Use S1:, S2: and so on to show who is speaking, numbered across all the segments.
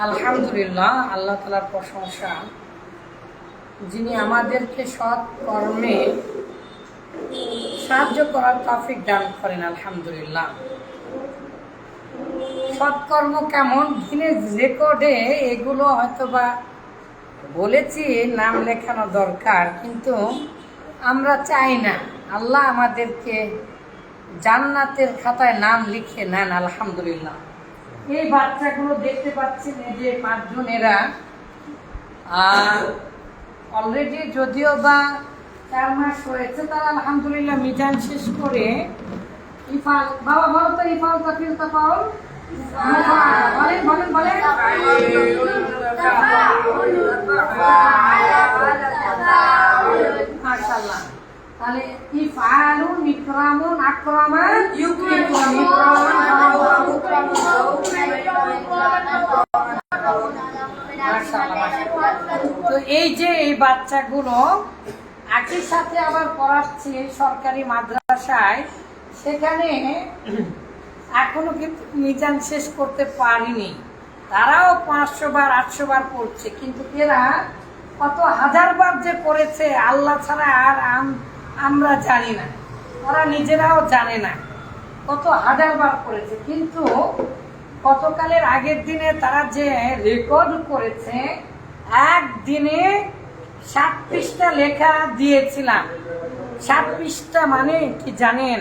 S1: আলহামদুলিল্লাহ, আল্লাহ তাআলার প্রশংসা, যিনি আমাদেরকে সৎ কর্মে সাহায্য করার তৌফিক দান করেন। আলহামদুলিল্লাহ। সৎকর্ম কেমন গিনেস রেকর্ডে এগুলো হয়তোবা বলেছি নাম লেখানো দরকার, কিন্তু আমরা চাই না আল্লাহ আমাদেরকে জান্নাতের খাতায় নাম লিখে নেন। আলহামদুলিল্লাহ। এই বাচ্চাগুলো দেখতে পাচ্ছেন, এই যে পাঁচজন, এরা অলরেডি যদিও বা 4 মাস হয়েছে, তারা আলহামদুলিল্লাহ মিজান শেষ করে ইফাল, বাবা বলো তো ইফাল তাফিল তাফাউল বলেন বলেন বলেন মাশাআল্লাহ। তাহলে ইফআলুন ইকরামুন আকরামান ইউকরিমুন তো এই যে এই বাচ্চাগুলো একই সাথে আবার পড়াচ্ছি সরকারি মাদ্রাসায়, সেখানে এখনো কিন্তু মিজান শেষ করতে পারিনি। তারাও 500 বার 800 বার পড়ছে, কিন্তু এরা কত হাজার বার যে পড়েছে আল্লাহ ছাড়া আর আমরা জানি না, ওরা নিজেরাও জানে না কত হাজার বার পড়েছে। কিন্তু গতকালের আগের দিনে তারা যে রেকর্ড করেছে, একদিনে 7 পৃষ্ঠা লেখা দিয়েছিলাম। 7 পৃষ্ঠা মানে কি জানেন?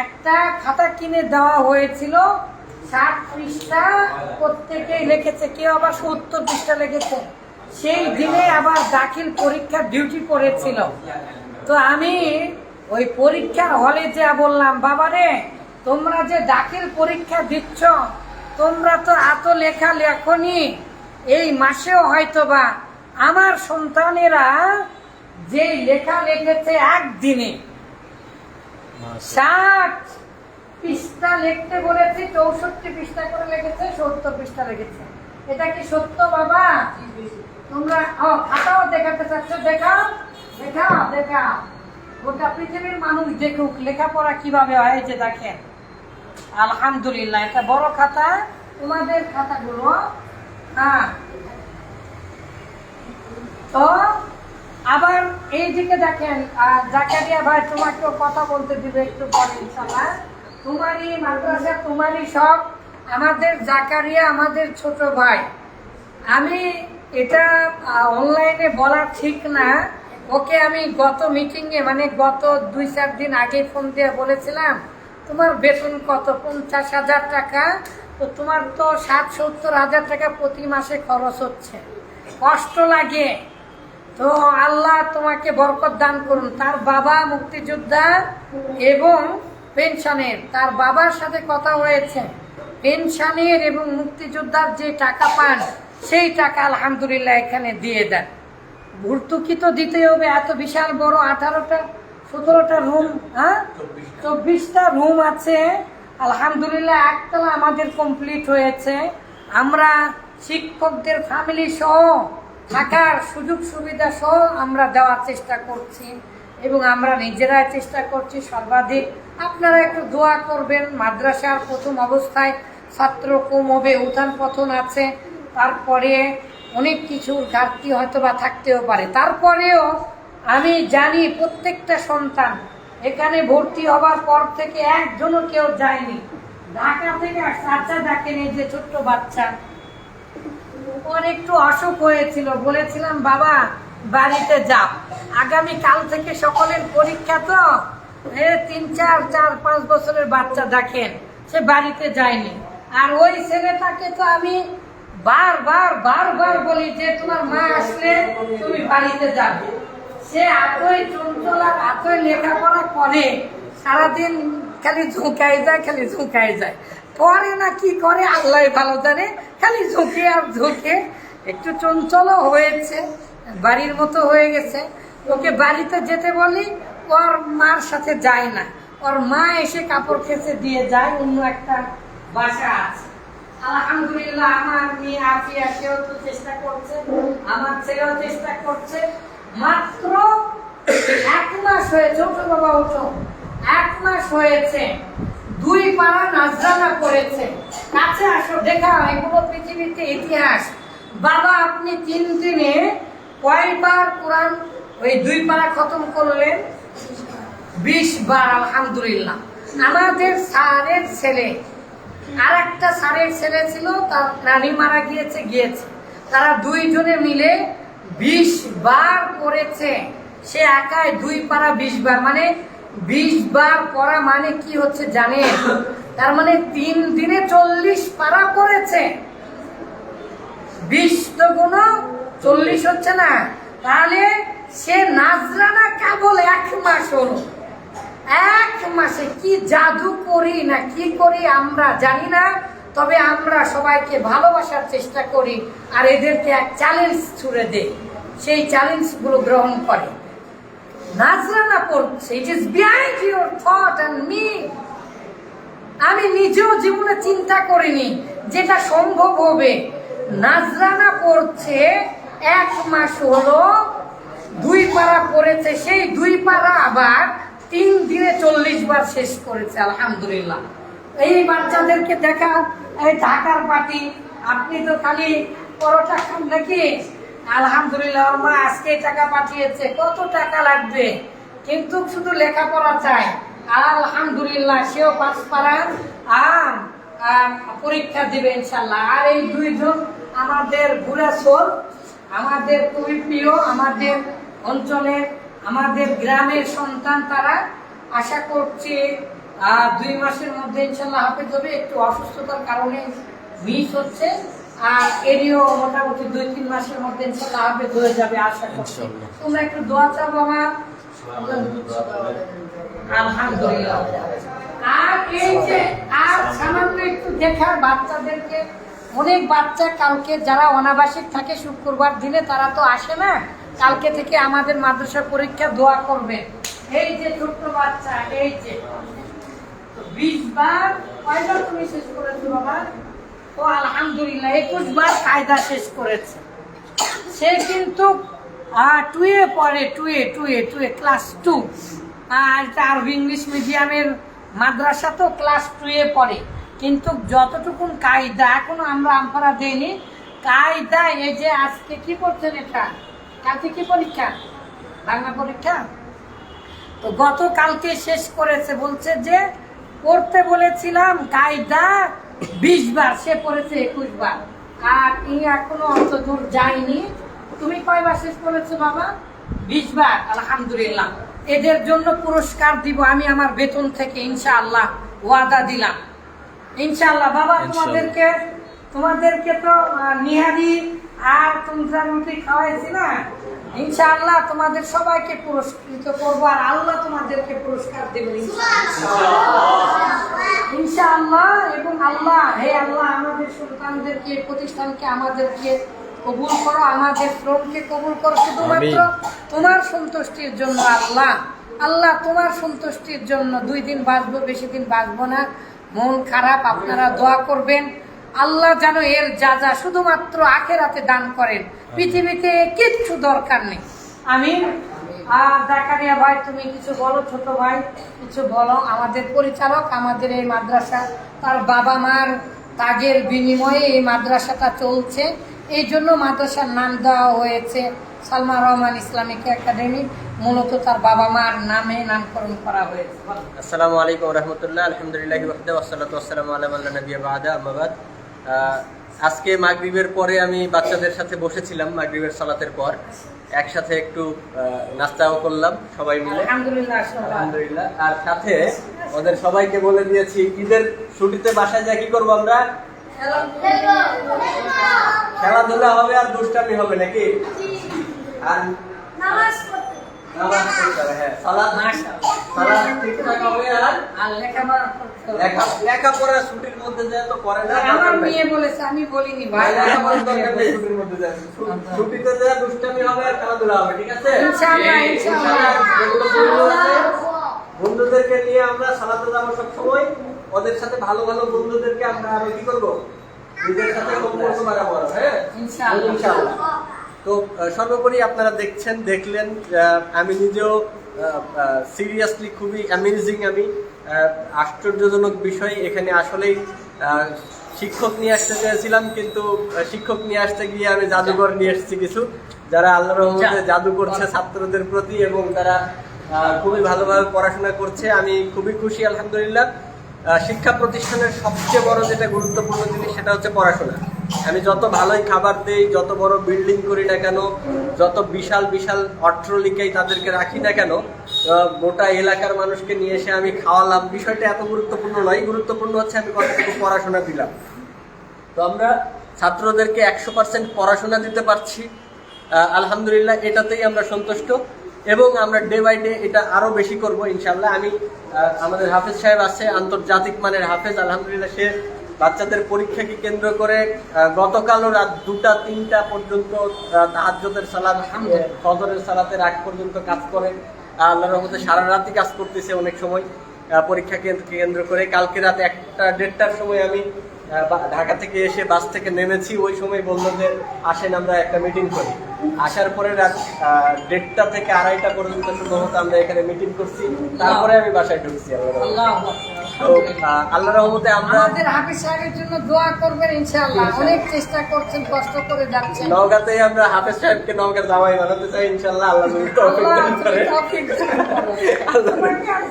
S1: একটা খাতা কিনে দেওয়া হয়েছিল, 7 পৃষ্ঠা প্রত্যেকেই লিখেছে, কেউ আবার 70 পৃষ্ঠা লিখেছে। সেই দিনে আবার দাখিল পরীক্ষা ডিউটি পড়েছিল। তো আমি ওই পরীক্ষার হলে যা বললাম, বাবারে তোমরা যে দাখিল পরীক্ষা দিচ্ছ, তোমরা তো এত লেখা লেখনি, এই মাসেও হয়তোবা আমার সন্তানেরা যে লেখা লিখেছে একদিনে 60 পৃষ্ঠা লিখতে বলেছি, 64 পৃষ্ঠা করে লিখেছে, 70 পৃষ্ঠা লিখেছে। এটা কি সত্য বাবা? তোমরা খাতাও দেখাতে চাচ্ছ? দেখাও দেখাও দেখাও, গোটা পৃথিবীর মানুষ দেখুক লেখাপড়া কিভাবে হয়। যে দেখেন, আলহামদুলিল্লাহ, এটা বড় খাতা, তোমাদের খাতাগুলো। হ্যাঁ, তো আবার এইদিকে দেখেন, জাকারিয়া ভাই তোমাকেও কথা বলতে দিবে একটু পরে ইনশাআল্লাহ। তোমারই মাদ্রাসা, তোমারই সব। আমাদের জাকারিয়া আমাদের ছোট ভাই। আমি এটা অনলাইনে বলা ঠিক না, ওকে আমি গত মিটিংয়ে মানে গত 2-4 দিন আগে ফোন দিয়ে বলেছিলাম, তোমার বেতন কত? 50,000 টাকা। তো তোমার তো 60-70 হাজার টাকা প্রতি মাসে খরচ হচ্ছে, কষ্ট লাগে। তো আল্লাহ তোমাকে বরকত দান করুন। তার বাবা মুক্তিযোদ্ধা এবং পেনশনের, তার বাবার সাথে কথা হয়েছে, পেনশনের এবং মুক্তিযোদ্ধার যে টাকা পান সেই টাকা আলহামদুলিল্লাহ এখানে দিয়ে দেন। ভর্তুকি তো দিতে হবে, এত বিশাল বড় 18টা 17টা রুম, হ্যাঁ 24টা রুম আছে আলহামদুলিল্লাহ। একতলা আমাদের কমপ্লিট হয়েছে। আমরা শিক্ষকদের ফ্যামিলি সহ থাকার সুযোগ সুবিধা সহ আমরা দেওয়ার চেষ্টা করছি, এবং আমরা নিজেরা চেষ্টা করছি সর্বাধিক। আপনারা একটু দোয়া করবেন। মাদ্রাসার প্রথম অবস্থায় ছাত্র কম হবে, উত্থান পতন আছে, তারপরে অনেক কিছুর ঘাটতি হয়তো বা থাকতেও পারে। তারপরেও আমি জানি প্রত্যেকটা সন্তান এখানে ভর্তি হবার পর থেকে একজনও কেউ যায়নি। ঢাকা থেকে বাচ্চা ডাকেনি, যে ছোট্ট বাচ্চা, ওর একটু অসুখ হয়েছিল, বলেছিলাম বাবা বাড়িতে যাও, আগামী কাল থেকে সকলের পরীক্ষা, তো 3-4-5 বছরের বাচ্চা দেখেন, সে বাড়িতে যায়নি। আর ওই ছেলেটাকে তো আমি বারবার বলি যে তোমার মা আসলে তুমি বাড়িতে যাবে। সে এতই চঞ্চল আর এতই লেখাপড়া করে, সারাদিন খালি ঝুঁকাই যায়, পরে না কি করে আল্লাহ ভালো জানে, খালি ঝুঁকে আর ঝুঁকে। একটু চঞ্চলও হয়েছে, বাড়ির মতো হয়ে গেছে। ওকে বাড়িতে যেতে বলি, ওর মার সাথে যায় না, ওর মা এসে কাপড় খেঁচে দিয়ে যায়, অন্য একটা বাসা আছে। আলহামদুলিল্লাহ, আমার মেয়ে আফিয়া, সেও তো চেষ্টা করছে, আমার ছেলেও চেষ্টা করছে। মাত্র 1 মাস হয়েছে, ওঠো বাবা ওঠো, 1 মাস হয়েছে 2 পারা নাজরানা পড়েছে। কাছে আসো, দেখাও, এগুলো পৃথিবীতে ইতিহাস। বাবা আপনি 3 দিনে কয়বার কোরআন ওই 2 পারা খতম করলেন? 20 বার। আলহামদুলিল্লাহ। আমাদের স্যারের ছেলে, আর একটা স্যারের ছেলে ছিল, তার নানি মারা গিয়েছে, তারা 2 জনে মিলে 20 বার পড়েছে। সে একাই 2 পারা 20 বার, মানে 20 বার পড়া মানে কি হচ্ছে জানেন? তার মানে 3 দিনে 40 পারা পড়েছে। 20 তো গুণ 40 হচ্ছে না? তাহলে সে নাজরানা কেবল 1 মাস হলো। 1 মাসে কি জাদু করি না কি করি আমরা জানি না, তবে আমরা সবাইকে ভালোবাসার চেষ্টা করি আর এদেরকে এক চ্যালেঞ্জ ছুড়ে দেই, সেই চ্যালেঞ্জ গুলো গ্রহণ করে। নাজরানা পড়ছে, it is behind your thought and me. আমি নিজেও জীবনে চিন্তা করিনি যেটা সম্ভব হবে। নাজরানা পড়ছে, 1 মাস হলো, 2 পারা পড়েছে, সেই 2 পারা আবার 3 দিনে 40 বার শেষ করেছে। আলহামদুলিল্লাহ। এই বাচ্চাদেরকে দেখাও, এই ঢাকার পার্টি, আপনি তো খালি পরোটা খান নাকি? আলহামদুলিল্লাহ, মা আজকে টাকা পাঠিয়েছে, কত টাকা লাগবে, কিন্তু শুধু লেখাপড়া চায়। আলহামদুলিল্লাহ, সেও 5 পারা আর পরীক্ষা দিবে ইনশাল্লাহ। আর এই 2 জন আমাদের বুড়া সোল, আমাদের খুবই প্রিয়, আমাদের অঞ্চলের, আমাদের গ্রামের সন্তান। তারা আশা করছি 2 মাসের মধ্যে ইনশাল্লাহ হাফেজ হবে। একটু অসুস্থতার কারণে মিস হচ্ছে, আর এরিও মোটামুটি 2-3 মাসের মধ্যে ইনশাল্লাহ হাফেজ হয়ে যাবে আশা করছি। তোমরা একটু দোয়া চাও বাবা। আলহামদুলিল্লাহ। আর এই যে আর সামান্য একটু দেখার বাচ্চাদেরকে, অনেক বাচ্চা কালকে যারা অনাবাসিক থাকে শুক্রবার দিনে তারা তো আসে না, কালকে থেকে আমাদের মাদ্রাসা পরীক্ষা দোয়া করবে। এই যে ছোট্ট বাচ্চা, এই যে 20 বার কয়বার তুমি শেষ করেছো বাবা? ও আলহামদুলিল্লাহ 21 বার কায়দা শেষ করেছে। সে কিন্তু 2 এ পড়ে, 2 এ ক্লাস 2। আর আরবি ইংলিশ মিডিয়ামের মাদ্রাসা তো ক্লাস 2 এ পড়ে, কিন্তু যতটুকুন কায়দা এখনো আমরা আমপারা দেইনি। কায়দা এই যে আজকে কি করছেন, এটা কালকে কি পরীক্ষা? বাংলা পরীক্ষা তো গতকালকে শেষ করেছে। বলছে যে পড়তে বলেছিলাম কায়দা 20 বার, সে পড়েছে 21 বার। আর ই এখনো অত দূর যায়নি। তুমি কয়বার শেষ করেছো বাবা? 20 বার। আলহামদুলিল্লাহ। এদের জন্য পুরস্কার দিব আমি আমার বেতন থেকে, ইনশাআল্লাহ ওয়াদা দিলাম। ইনশাআল্লাহ বাবা, তোমাদেরকে তো নিহারি আর তোমরা রুটি খাওয়াইছি না, ইনশাআল্লাহ তোমাদের সবাইকে পুরস্কৃত করবো, আর আল্লাহ তোমাদেরকে পুরস্কার দেবেন ইনশাআল্লাহ। এবং আল্লাহ, হে আল্লাহ, আমাদের সন্তানদেরকে, প্রতিষ্ঠানকে আমাদেরকে কবুল করো, আমাদের শ্রমকে কবুল করো, শুধুমাত্র তোমার সন্তুষ্টির জন্য। আল্লাহ তোমার সন্তুষ্টির জন্য। 2 দিন বাঁচবো, বেশি দিন বাঁচবো না। মন খারাপ, আপনারা দোয়া করবেন আল্লাহ যেন এর যা শুধুমাত্র আখেরাতে দান করেন, পৃথিবীতে কিচ্ছু দরকার নেই। আমিন। জাকারিয়া ভাই তুমি কিছু বলো, ছোট ভাই কিছু বলো। আমাদের পরিচালক, আমাদের এই মাদ্রাসা, তার বাবা মার তাগের বিনিময়ে এই মাদ্রাসাটা চলছে, এই জন্য মাদ্রাসার নাম দেওয়া হয়েছে সালমা রহমান ইসলামিক একাডেমি। মূলত তার বাবা মার নামে নামকরণ করা হয়েছে।
S2: আসসালামু আলাইকুম রাহমাতুল্লাহ। আলহামদুলিল্লাহি ওয়াহদাহু ওয়াসসালাতু ওয়াসসালামু আলা মান লা নাবিয়্যা বা'দা, আম্মা বাদ। আজকে মাগরিবের পরে আমি বাচ্চাদের সাথে বসেছিলাম, মাগরিবের সালাতের পর একসাথে একটু নাস্তাও করলাম সবাই মিলে, আলহামদুলিল্লাহ। আর সাথে ওদের সবাইকে বলে দিয়েছি ঈদের ছুটিতে বাসায় যা কি করবো আমরা, খেলাধুলা হবে আর দুষ্টামি হবে নাকি, আর নামাজ পড়তে হবে। হ্যাঁ, সালাত ঠিকঠাক হবে, আর লেখাপড়া ছুটির মধ্যে যায় তো করে না।
S1: আমার মেয়ে বলেছে, আমি বলিনি ভাই,
S2: ছুটির মধ্যে যায়, ছুটিতে যায় দুষ্টামি হবে আর খেলাধুলা হবে, ঠিক আছে?
S1: ইনশাআল্লাহ ইনশাআল্লাহ।
S2: বন্ধুদেরকে নিয়ে আমরা সালাতে যাবো সব সময়, ওদের সাথে ভালো ভালো বন্ধুদেরকে আমরা আরো কি করবো, নিজের সাথে সম্পর্ক বাড়াবো। হ্যাঁ ইনশাআল্লাহ। তো সর্বোপরি আপনারা দেখলেন আমি নিজেও সিরিয়াসলি খুবই অ্যামেজিং। আমি আশ্চর্যজনক বিষয়, এখানে আসলেই শিক্ষক নিয়ে আসতে চেয়েছিলাম, কিন্তু শিক্ষক নিয়ে আসতে গিয়ে আমি জাদুঘর নিয়ে এসেছি কিছু, যারা আল্লাহর রহমতে জাদু করছে ছাত্রদের প্রতি এবং তারা খুবই ভালোভাবে পড়াশোনা করছে। আমি খুবই খুশি আলহামদুলিল্লাহ। শিক্ষা প্রতিষ্ঠানের সবচেয়ে বড় যেটা গুরুত্বপূর্ণ জিনিস সেটা হচ্ছে পড়াশোনা। আমি যত ভালোই খাবার দেই, যত বড় বিল্ডিং করি না কেন, যত বিশাল বিশাল অট্টালিকায় তাদেরকে রাখি না কেন, গোটা এলাকার মানুষকে নিয়ে এসে আমি খাওয়ালাম, বিষয়টা এত গুরুত্বপূর্ণ নয়। গুরুত্বপূর্ণ হচ্ছে আমি কতটুকু পড়াশোনা দিলাম। তো আমরা ছাত্রদেরকে 100% পড়াশোনা দিতে পারছি, আলহামদুলিল্লাহ, এটাতেই আমরা সন্তুষ্ট এবং আমরা ডে বাই ডে এটা আরো বেশি করব ইনশাআল্লাহ। আমি আমাদের হাফেজ সাহেব আছে, আন্তর্জাতিক মানের হাফেজ, আলহামদুলিল্লাহ। সে বাচ্চাদের পরীক্ষাকে কেন্দ্র করে গতকালও রাত 2টা-3টা পর্যন্ত তাহাজ্জুদের সালাত, ফজরের সালাতের আগ পর্যন্ত কাজ করে। আল্লাহর রহমতে সারা রাতই কাজ করতেছে অনেক সময় পরীক্ষাকে কেন্দ্র করে। কালকে রাত 1টা-1:30টার সময় আমি ঢাকা থেকে এসে বাস থেকে নেমেছি, ওই সময় বললো যে আসেন আমরা একটা মিটিং করি। আসার পরে রাত 1:30 থেকে 2:30 পর্যন্ত সম্ভবত আমরা এখানে মিটিং করছি, তারপরে আমি বাসায় ঢুকছি। তো আল্লাহর রহমতে আমরা
S1: আমাদের হাফেজ সাহেবের জন্য দোয়া করবেন ইনশাআল্লাহ। অনেক চেষ্টা করছেন, কষ্ট করে যাচ্ছেন।
S2: নওগাঁতেই আমরা হাফেজ সাহেবকে নওগাঁর জামাই বানাতে চাই ইনশাআল্লাহ। আল্লাহ যদি তৌফিক দান করে,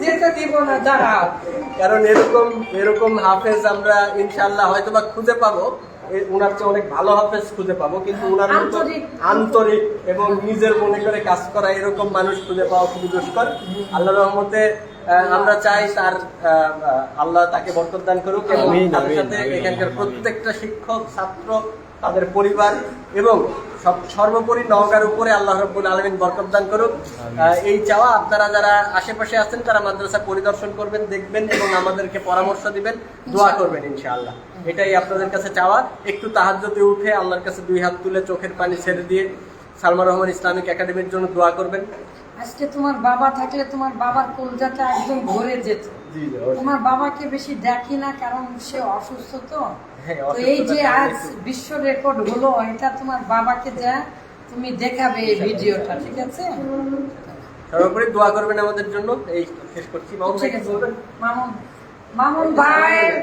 S1: যেতে দিব না, দাঁড়াও।
S2: কারণ এরকম হাফেজ আমরা ইনশাআল্লাহ হয়তোবা খুঁজে পাবো, উনার চেয়ে অনেক ভালো হাফেজ খুঁজে পাবো, কিন্তু উনার মতো আন্তরিক এবং নিজের মনে করে কাজ করা এরকম মানুষ খুঁজে পাওয়া খুবই দুষ্কর। আল্লাহর রহমতে আমরা চাই তার আল্লাহ তাকে বরকত দান করুক এবং তাদের সাথে এখানকার প্রত্যেকটা শিক্ষক, ছাত্র, তাদের পরিবার এবং সর্বোপরি নওগাঁর উপরে আল্লাহ রাব্বুল আলামিন বরকত দান করুক, এই চাওয়া। আপনারা যারা আশেপাশে আছেন তারা মাদ্রাসা পরিদর্শন করবেন, দেখবেন এবং আমাদেরকে পরামর্শ দিবেন, দোয়া করবেন ইনশাআল্লাহ। এটাই আপনাদের কাছে চাওয়া। একটু তাহাজ্জুদে উঠে আল্লাহর কাছে 2 হাত তুলে চোখের পানি ছেড়ে দিয়ে সালমান রহমান ইসলামিক একাডেমির জন্য দোয়া করবেন।
S1: আজকে তোমার বাবা থাকলে তোমার বাবার কলজাটা একদম ভরে যেত। তোমার বাবাকে বেশি দেখি না, কারণ সে অসুস্থ। তো এই যে আজ বিশ্ব রেকর্ড হলো, এটা তোমার বাবাকে যা তুমি দেখাবে এই ভিডিওটা, ঠিক আছে?
S2: সর্বোপরি দোয়া করবেন আমাদের জন্য। এই শেষ করছি।
S1: মামুন ভাইয়ের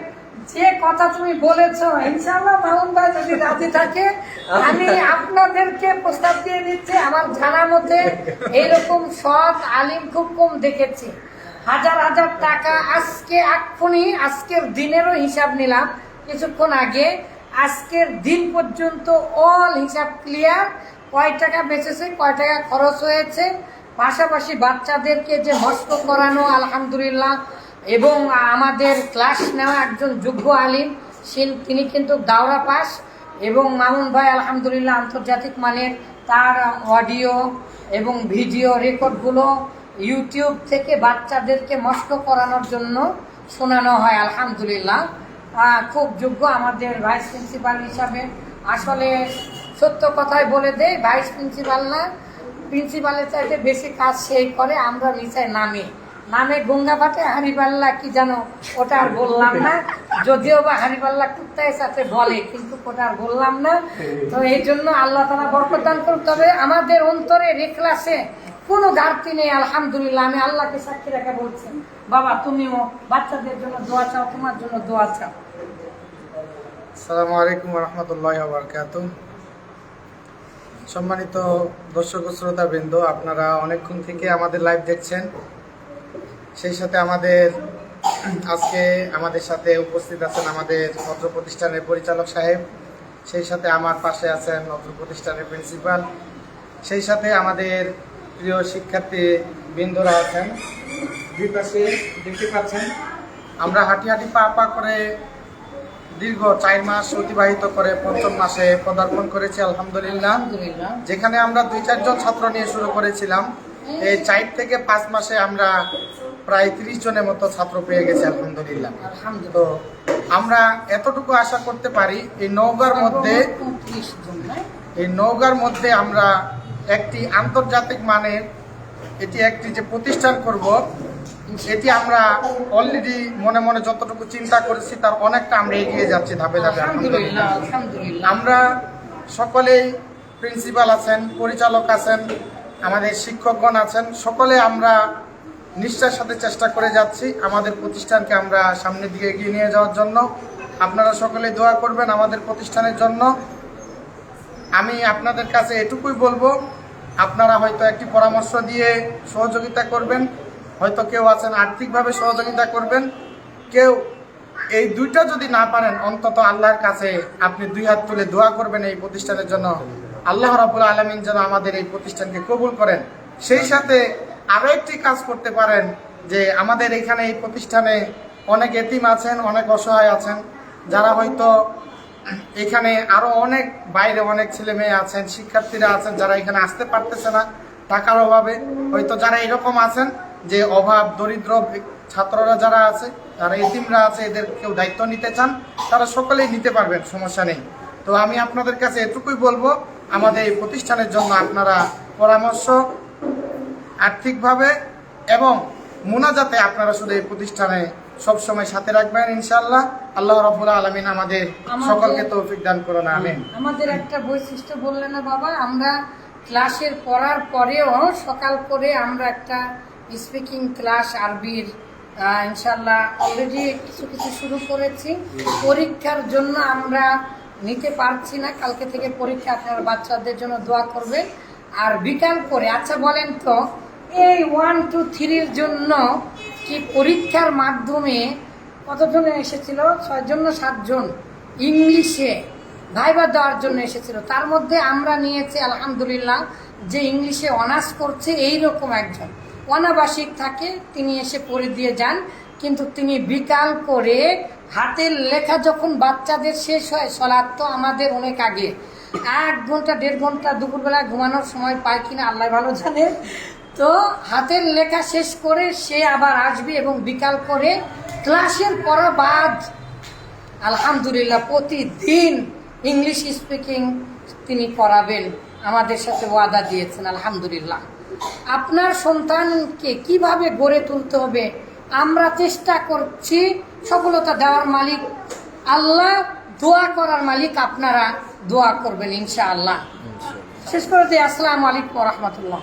S1: যে কথা তুমি বলেছো, ইনশাআল্লাহ মামুন ভাই যদি রাজি থাকে, আমি আপনাদেরকে প্রস্তাব দিয়ে দিচ্ছি। আমার জানার মধ্যে এইরকম সৎ আলিম খুব কম দেখেছি। হাজার হাজার টাকা আজকে এক্ষুনি, আজকের দিনেরও হিসাব নিলাম কিছুক্ষণ আগে, আজকের দিন পর্যন্ত অল হিসাব ক্লিয়ার, কয় টাকা বেঁচেছে, কয় টাকা খরচ হয়েছে, পাশাপাশি বাচ্চাদেরকে যে মস্ত করানো, আলহামদুলিল্লাহ। এবং আমাদের ক্লাস নেওয়া একজন যোগ্য আলিম, তিনি কিন্তু দাওরা পাস, এবং মামুন ভাই আলহামদুলিল্লাহ আন্তর্জাতিক মানের, তার অডিও এবং ভিডিও রেকর্ডগুলো ইউটিউব থেকে বাচ্চাদেরকে মস্ত করানোর জন্য শোনানো হয়, আলহামদুলিল্লাহ। খুব যোগ্য আমাদের ভাইস প্রিন্সিপাল হিসাবে। আসলে সত্য কথাই বলে দেয়, ভাইস প্রিন্সিপাল না, প্রিন্সিপালের চাইতে বেশি কাজ সেই করে। আমরা নিচাই নামে গঙ্গা ভাটে হারিপাল্লা কি জানো, ওটা আর বললাম না। যদিও বা হারিপাল্লা কুত্তায় সাথে বলে, কিন্তু ওটা আর বললাম না। তো এই জন্য আল্লাহ তাআলা বরকত দান করুক। তবে আমাদের অন্তরে রেখলাসে কোনো ঘাটতি নেই, আলহামদুলিল্লাহ। আমি আল্লাহকে সাক্ষী রেখে বলছি, বাবা তুমিও বাচ্চাদের জন্য দোয়া চাও, তোমার জন্য দোয়া চাও।
S3: আসসালামু আলাইকুম ওয়া রাহমাতুল্লাহি ওয়া বারাকাতুহু। সম্মানিত দর্শক ও শ্রোতাবৃন্দ, আপনারা অনেকক্ষণ থেকে আমাদের লাইভ দেখছেন। সেই সাথে আজকে আমাদের সাথে উপস্থিত আছেন আমাদের অত্র প্রতিষ্ঠানের পরিচালক সাহেব, সেই সাথে আমার পাশে আছেন অত্র প্রতিষ্ঠানের প্রিন্সিপাল, সেই সাথে আমাদের প্রিয় শিক্ষার্থী বৃন্দরা আছেন। দুই পাশে দেখতে পাচ্ছেন আমরা হাঁটি পা করে দীর্ঘ 4 মাস অতিবাহিত করে 5ম মাসে পদার্পণ করেছি, আলহামদুলিল্লাহ। যেখানে আমরা 2-4 জন ছাত্র নিয়ে শুরু করেছিলাম, এই 4 থেকে 5 মাসে আমরা প্রায় 30 জনের মতো ছাত্র পেয়ে গেছি, আলহামদুলিল্লাহ। তো আমরা এতটুকু আশা করতে পারি, এই নওগাঁর মধ্যে আমরা একটি আন্তর্জাতিক মানের একটি যে প্রতিষ্ঠান করব, এটি আমরা অলরেডি মনে মনে যতটুকু চিন্তা করেছি তার অনেকটা আমরা এগিয়ে যাচ্ছি ধাপে ধাপে, আলহামদুলিল্লাহ। আমরা সকলেই, প্রিন্সিপাল আছেন, পরিচালক আছেন, আমাদের শিক্ষকগণ আছেন, সকলে আমরা নিষ্ঠার সাথে চেষ্টা করে যাচ্ছি আমাদের প্রতিষ্ঠানকে আমরা সামনের দিকে এগিয়ে নিয়ে যাওয়ার জন্য। আপনারা সকলে দোয়া করবেন আমাদের প্রতিষ্ঠানের জন্য। আমি আপনাদের কাছে এটুকুই বলবো, আপনারা হয়তো একটি পরামর্শ দিয়ে সহযোগিতা করবেন, হয়তো কেউ আছেন আর্থিকভাবে সহযোগিতা করবেন, কেউ এই দুইটা যদি না পারেন অন্তত আল্লাহর কাছে আপনি দুই হাত তুলে দোয়া করবেন এই প্রতিষ্ঠানের জন্য। আল্লাহ রাব্বুল আলামিন যেন আমাদের এই প্রতিষ্ঠানকে কবুল করেন। সেই সাথে আরও একটি কাজ করতে পারেন যে আমাদের এখানে এই প্রতিষ্ঠানে অনেক এতিম আছেন, অনেক অসহায় আছেন, যারা হয়তো এখানে আরো অনেক বাইরে অনেক ছেলে মেয়ে আছেন, শিক্ষার্থীরা আছেন যারা এখানে আসতে পারতেছে না টাকার অভাবে। হয়তো যারা এরকম আছেন যে অভাব দরিদ্র ছাত্ররা যারা আছে, যারা এতিমরা আছে, এদের কেউ দায়িত্ব নিতে চান, তারা সকলেই নিতে পারবেন, সমস্যা নেই। তো আমি আপনাদের কাছে এটুকুই বলবো, আমাদের এই প্রতিষ্ঠানের জন্য আপনারা পরামর্শ আর্থিকভাবে এবং মুনাজাতে আপনারা শুধু এই প্রতিষ্ঠানে সবসময় সাথে রাখবেন ইনশাআল্লাহ। আল্লাহ রাব্বুল আলামিন আমাদের সকলকে তৌফিক দান করুন, আমিন।
S1: আমাদের একটা বৈশিষ্ট্য বললেন না বাবা, আমরা ক্লাসের পড়ার পরেও সকাল করে আমরা একটা স্পিকিং ক্লাস আরবির ইনশাআল্লাহ অলরেডি কিছু কিছু শুরু করেছি। পরীক্ষার জন্য আমরা নিতে পারছি না, কালকে থেকে পরীক্ষা, আপনার বাচ্চাদের জন্য দোয়া করবে। আর বিকাল করে আচ্ছা বলেন তো, এই 1, 2, 3-র জন্য কি পরীক্ষার মাধ্যমে কতজন এসেছিল? 6 জন না 7 জন ইংলিশে ভাইবা দেওয়ার জন্য এসেছিল। তার মধ্যে আমরা নিয়েছি আলহামদুলিল্লাহ, যে ইংলিশে অনার্স করছে এইরকম একজন অনাবাসিক থাকে, তিনি এসে পড়ে দিয়ে যান। কিন্তু তিনি বিকাল করে হাতের লেখা যখন বাচ্চাদের শেষ হয়, সলাৎ তো আমাদের অনেক আগে, 1 ঘন্টা 1.5 ঘন্টা দুপুরবেলা ঘুমানোর সময় পায় কিনা আল্লাহ ভালো জানে, তো হাতের লেখা শেষ করে সে আবার আসবে এবং বিকাল করে ক্লাসের পর বাদ আলহামদুলিল্লাহ প্রতিদিন ইংলিশ স্পিকিং তিনি করাবেন, আমাদের সাথে ওয়াদা দিয়েছেন আলহামদুলিল্লাহ। আপনার সন্তানকে কিভাবে গড়ে তুলতে হবে আমরা চেষ্টা করছি, সফলতা দেওয়ার মালিক আল্লাহ, দোয়া করার মালিক আপনারা, দোয়া করবেন ইনশাআল্লাহ। শেষ করে দিই, আসসালামু আলাইকুম ওয়া রাহমাতুল্লাহ।